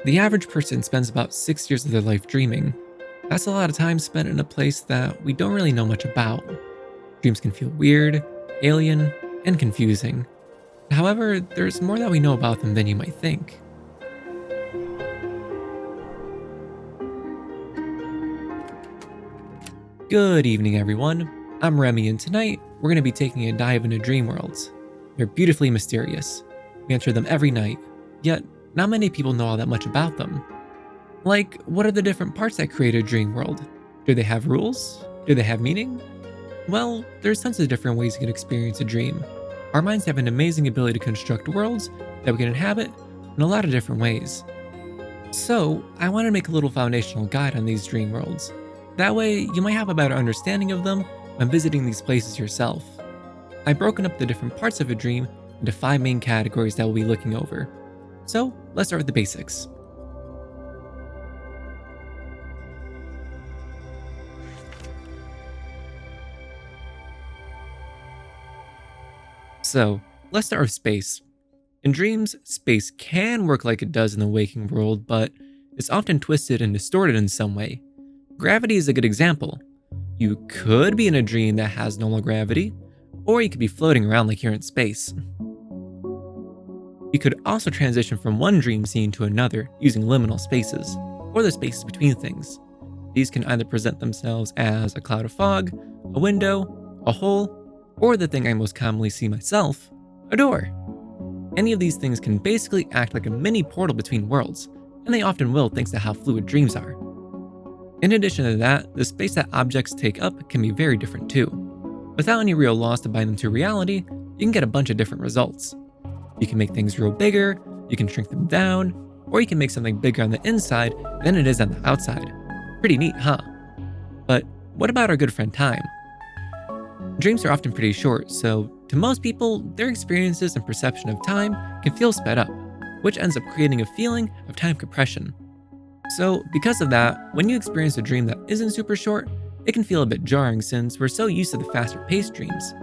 The average person spends about 6 years of their life dreaming. That's a lot of time spent in a place that we don't really know much about. Dreams can feel weird, alien, and confusing. However, there's more that we know about them than you might think. Good evening, everyone. I'm Remi, and tonight we're going to be taking a dive into dream worlds. They're beautifully mysterious. We enter them every night, yet not many people know all that much about them. Like, what are the different parts that create a dream world? Do they have rules? Do they have meaning? Well, there's tons of different ways you can experience a dream. Our minds have an amazing ability to construct worlds that we can inhabit in a lot of different ways. So, I want to make a little foundational guide on these dream worlds. That way, you might have a better understanding of them when visiting these places yourself. I've broken up the different parts of a dream into 5 main categories that we'll be looking over. So, let's start with the basics. So, let's start with space. In dreams, space can work like it does in the waking world, but it's often twisted and distorted in some way. Gravity is a good example. You could be in a dream that has normal gravity, or you could be floating around like you're in space. You could also transition from one dream scene to another using liminal spaces, or the spaces between things. These can either present themselves as a cloud of fog, a window, a hole, or the thing I most commonly see myself, a door. Any of these things can basically act like a mini portal between worlds, and they often will thanks to how fluid dreams are. In addition to that, the space that objects take up can be very different too. Without any real laws to bind them to reality, you can get a bunch of different results. You can make things real bigger, you can shrink them down, or you can make something bigger on the inside than it is on the outside. Pretty neat, huh? But what about our good friend time? Dreams are often pretty short, so to most people, their experiences and perception of time can feel sped up, which ends up creating a feeling of time compression. So, because of that, when you experience a dream that isn't super short, it can feel a bit jarring since we're so used to the faster paced dreams.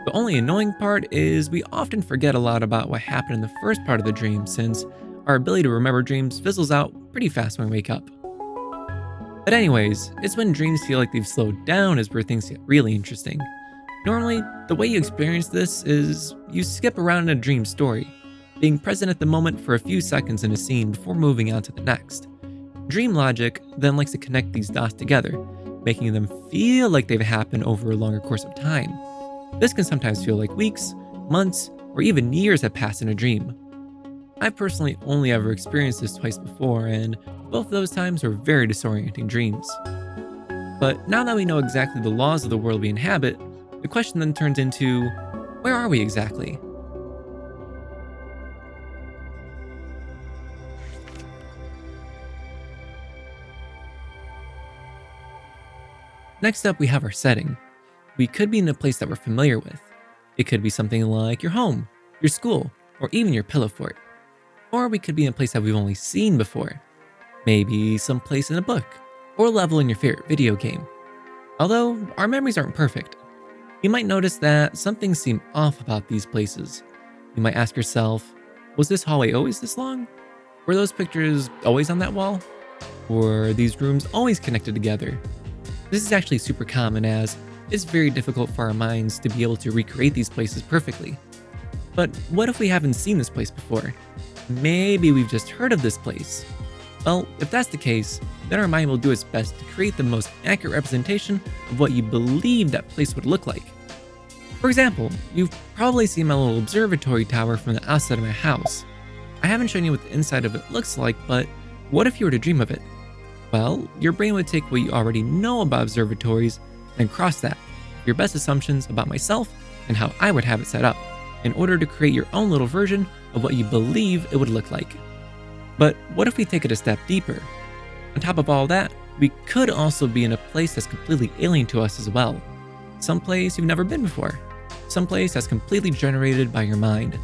The only annoying part is we often forget a lot about what happened in the first part of the dream since our ability to remember dreams fizzles out pretty fast when we wake up. But anyways, it's when dreams feel like they've slowed down is where things get really interesting. Normally, the way you experience this is you skip around in a dream story, being present at the moment for a few seconds in a scene before moving on to the next. Dream logic then likes to connect these dots together, making them feel like they've happened over a longer course of time. This can sometimes feel like weeks, months, or even years have passed in a dream. I've personally only ever experienced this twice before, and both of those times were very disorienting dreams. But now that we know exactly the laws of the world we inhabit, the question then turns into, where are we exactly? Next up, we have our setting. We could be in a place that we're familiar with. It could be something like your home, your school, or even your pillow fort. Or we could be in a place that we've only seen before. Maybe some place in a book, or a level in your favorite video game. Although, our memories aren't perfect. You might notice that some things seem off about these places. You might ask yourself, was this hallway always this long? Were those pictures always on that wall? Were these rooms always connected together? This is actually super common as it's very difficult for our minds to be able to recreate these places perfectly. But what if we haven't seen this place before? Maybe we've just heard of this place. Well, if that's the case, then our mind will do its best to create the most accurate representation of what you believe that place would look like. For example, you've probably seen my little observatory tower from the outside of my house. I haven't shown you what the inside of it looks like, but what if you were to dream of it? Well, your brain would take what you already know about observatories and cross that, your best assumptions about myself and how I would have it set up, in order to create your own little version of what you believe it would look like. But what if we take it a step deeper? On top of all that, we could also be in a place that's completely alien to us as well. Someplace you've never been before. Someplace that's completely generated by your mind.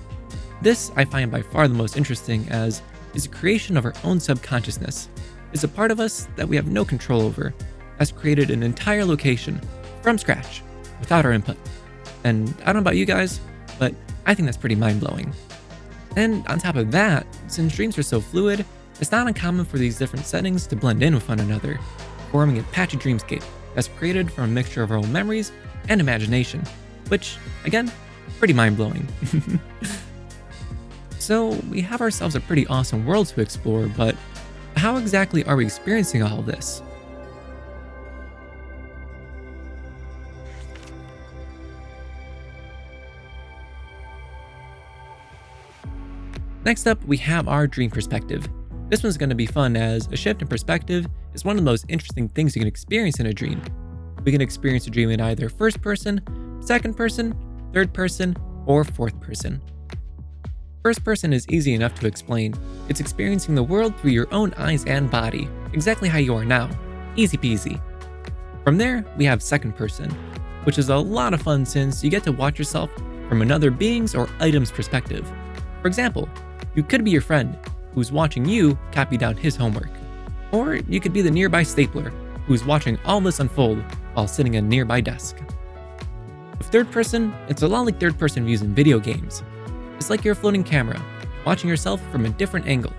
This I find by far the most interesting as is a creation of our own subconsciousness. It's a part of us that we have no control over, has created an entire location from scratch without our input. And I don't know about you guys, but I think that's pretty mind-blowing. And on top of that, since dreams are so fluid, It's not uncommon for these different settings to blend in with one another, forming a patchy dreamscape that's created from a mixture of our own memories and imagination, which, again, pretty mind-blowing. So we have ourselves a pretty awesome world to explore, but how exactly are we experiencing all of this? Next up, we have our dream perspective. This one's going to be fun as a shift in perspective is one of the most interesting things you can experience in a dream. We can experience a dream in either first person, second person, third person, or fourth person. First person is easy enough to explain. It's experiencing the world through your own eyes and body, exactly how you are now. Easy peasy. From there, we have second person, which is a lot of fun since you get to watch yourself from another being's or item's perspective. For example, you could be your friend who's watching you copy down his homework. Or you could be the nearby stapler who's watching all this unfold while sitting at a nearby desk. With third person, it's a lot like third person views in video games. It's like you're a floating camera, watching yourself from a different angle.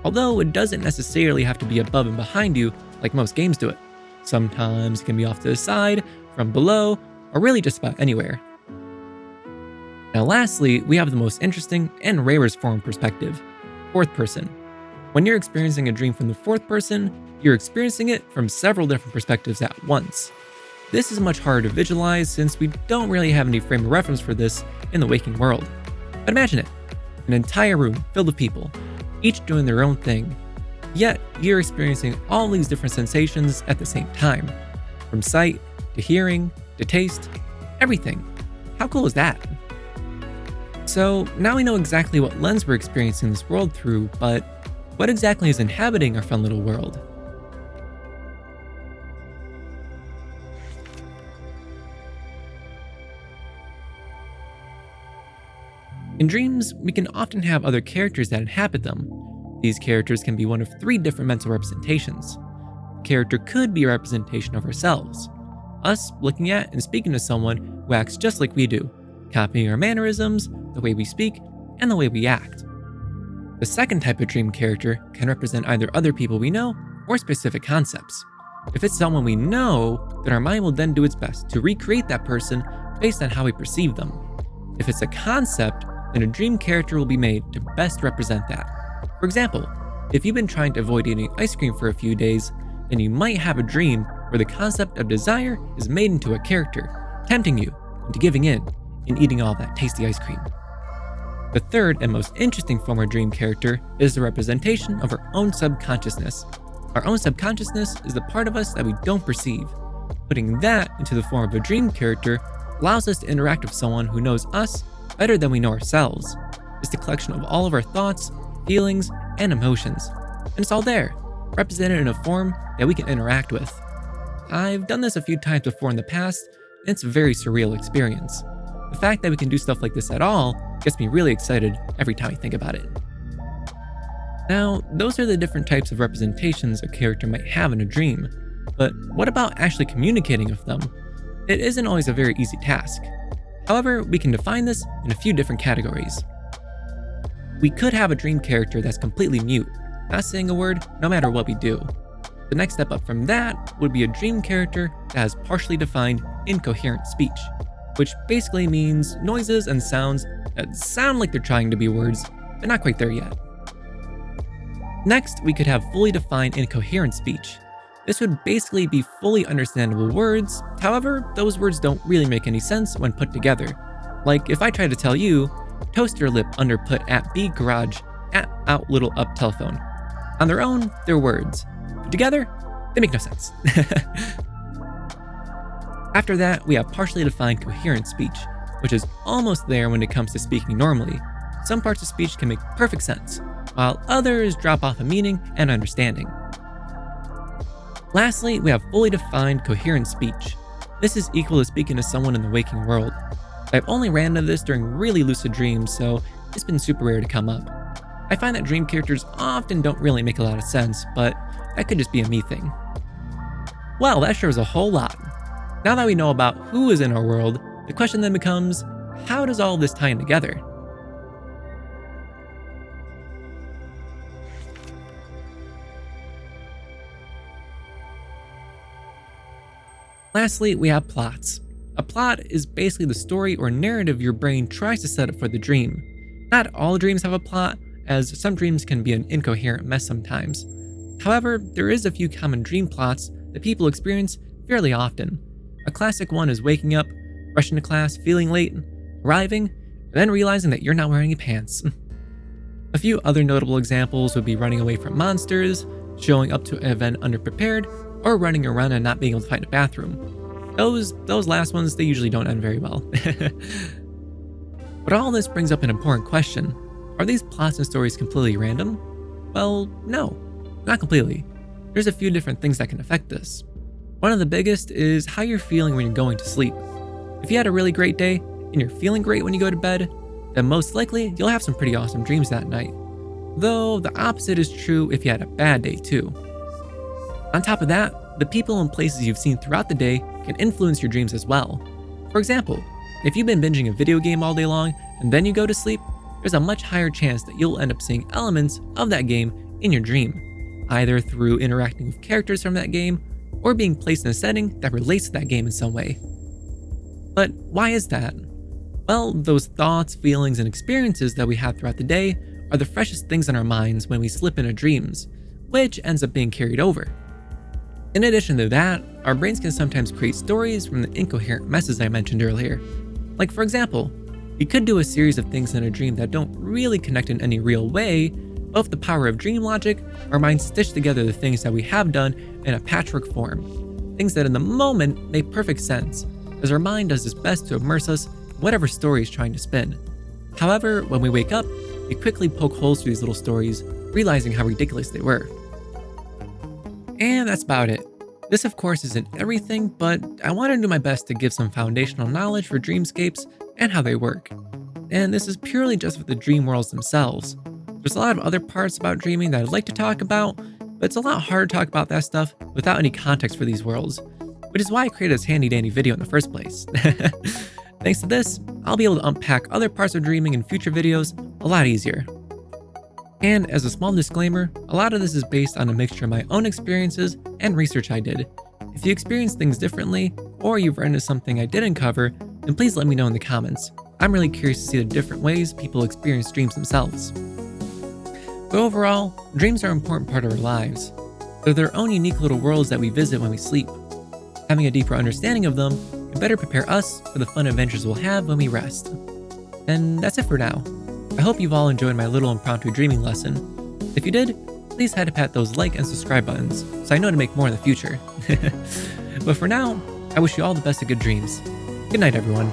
Although it doesn't necessarily have to be above and behind you like most games do it. Sometimes it can be off to the side, from below, or really just about anywhere. Now lastly, we have the most interesting and rarest form of perspective, fourth person. When you're experiencing a dream from the fourth person, you're experiencing it from several different perspectives at once. This is much harder to visualize since we don't really have any frame of reference for this in the waking world. But imagine it, an entire room filled with people, each doing their own thing. Yet, you're experiencing all these different sensations at the same time. From sight, to hearing, to taste, everything. How cool is that? So now we know exactly what lens we're experiencing this world through, but what exactly is inhabiting our fun little world? In dreams, we can often have other characters that inhabit them. These characters can be one of three different mental representations. A character could be a representation of ourselves, us looking at and speaking to someone who acts just like we do, copying our mannerisms, the way we speak, and the way we act. The second type of dream character can represent either other people we know or specific concepts. If it's someone we know, then our mind will then do its best to recreate that person based on how we perceive them. If it's a concept, then a dream character will be made to best represent that. For example, if you've been trying to avoid eating ice cream for a few days, then you might have a dream where the concept of desire is made into a character, tempting you into giving in and eating all that tasty ice cream. The third and most interesting form of dream character is the representation of our own subconsciousness. Our own subconsciousness is the part of us that we don't perceive. Putting that into the form of a dream character allows us to interact with someone who knows us better than we know ourselves. It's the collection of all of our thoughts, feelings, and emotions. And it's all there, represented in a form that we can interact with. I've done this a few times before in the past, and it's a very surreal experience. The fact that we can do stuff like this at all gets me really excited every time I think about it. Now, those are the different types of representations a character might have in a dream, but what about actually communicating with them? It isn't always a very easy task. However, we can define this in a few different categories. We could have a dream character that's completely mute, not saying a word no matter what we do. The next step up from that would be a dream character that has partially defined incoherent speech, which basically means noises and sounds that sound like they're trying to be words, but not quite there yet. Next, we could have fully defined incoherent speech. This would basically be fully understandable words, however, those words don't really make any sense when put together. Like if I try to tell you, toaster lip under put at B garage at out little up telephone. On their own, they're words. Put together, they make no sense. After that, we have partially defined coherent speech, which is almost there when it comes to speaking normally. Some parts of speech can make perfect sense, while others drop off in meaning and understanding. Lastly, we have fully defined coherent speech. This is equal to speaking to someone in the waking world. I've only ran into this during really lucid dreams, so it's been super rare to come up. I find that dream characters often don't really make a lot of sense, but that could just be a me thing. Well, that sure is a whole lot. Now that we know about who is in our world, the question then becomes, how does all this tie in together? Lastly, we have plots. A plot is basically the story or narrative your brain tries to set up for the dream. Not all dreams have a plot, as some dreams can be an incoherent mess sometimes. However, there is a few common dream plots that people experience fairly often. A classic one is waking up, rushing to class, feeling late, arriving, and then realizing that you're not wearing any pants. A few other notable examples would be running away from monsters, showing up to an event underprepared, or running around and not being able to find a bathroom. Those last ones, they usually don't end very well. But all this brings up an important question. Are these plots and stories completely random? Well, no, not completely. There's a few different things that can affect this. One of the biggest is how you're feeling when you're going to sleep. If you had a really great day and you're feeling great when you go to bed, then most likely you'll have some pretty awesome dreams that night. Though the opposite is true if you had a bad day too. On top of that, the people and places you've seen throughout the day can influence your dreams as well. For example, if you've been binging a video game all day long and then you go to sleep, there's a much higher chance that you'll end up seeing elements of that game in your dream, either through interacting with characters from that game or being placed in a setting that relates to that game in some way. But why is that? Well, those thoughts, feelings, and experiences that we have throughout the day are the freshest things in our minds when we slip into dreams, which ends up being carried over. In addition to that, our brains can sometimes create stories from the incoherent messes I mentioned earlier. Like for example, we could do a series of things in a dream that don't really connect in any real way, but with the power of dream logic, our minds stitch together the things that we have done in a patchwork form. Things that in the moment make perfect sense, as our mind does its best to immerse us in whatever story it's trying to spin. However, when we wake up, we quickly poke holes through these little stories, realizing how ridiculous they were. And that's about it. This of course isn't everything, but I want to do my best to give some foundational knowledge for dreamscapes and how they work. And this is purely just for the dream worlds themselves. There's a lot of other parts about dreaming that I'd like to talk about, but it's a lot harder to talk about that stuff without any context for these worlds, which is why I created this handy dandy video in the first place. Thanks to this, I'll be able to unpack other parts of dreaming in future videos a lot easier. And as a small disclaimer, a lot of this is based on a mixture of my own experiences and research I did. If you experience things differently, or you've run into something I didn't cover, then please let me know in the comments. I'm really curious to see the different ways people experience dreams themselves. But overall, dreams are an important part of our lives. They're their own unique little worlds that we visit when we sleep. Having a deeper understanding of them can better prepare us for the fun adventures we'll have when we rest. And that's it for now. I hope you've all enjoyed my little impromptu dreaming lesson. If you did, please head to pat those like and subscribe buttons so I know to make more in the future. But for now, I wish you all the best of good dreams. Good night, everyone.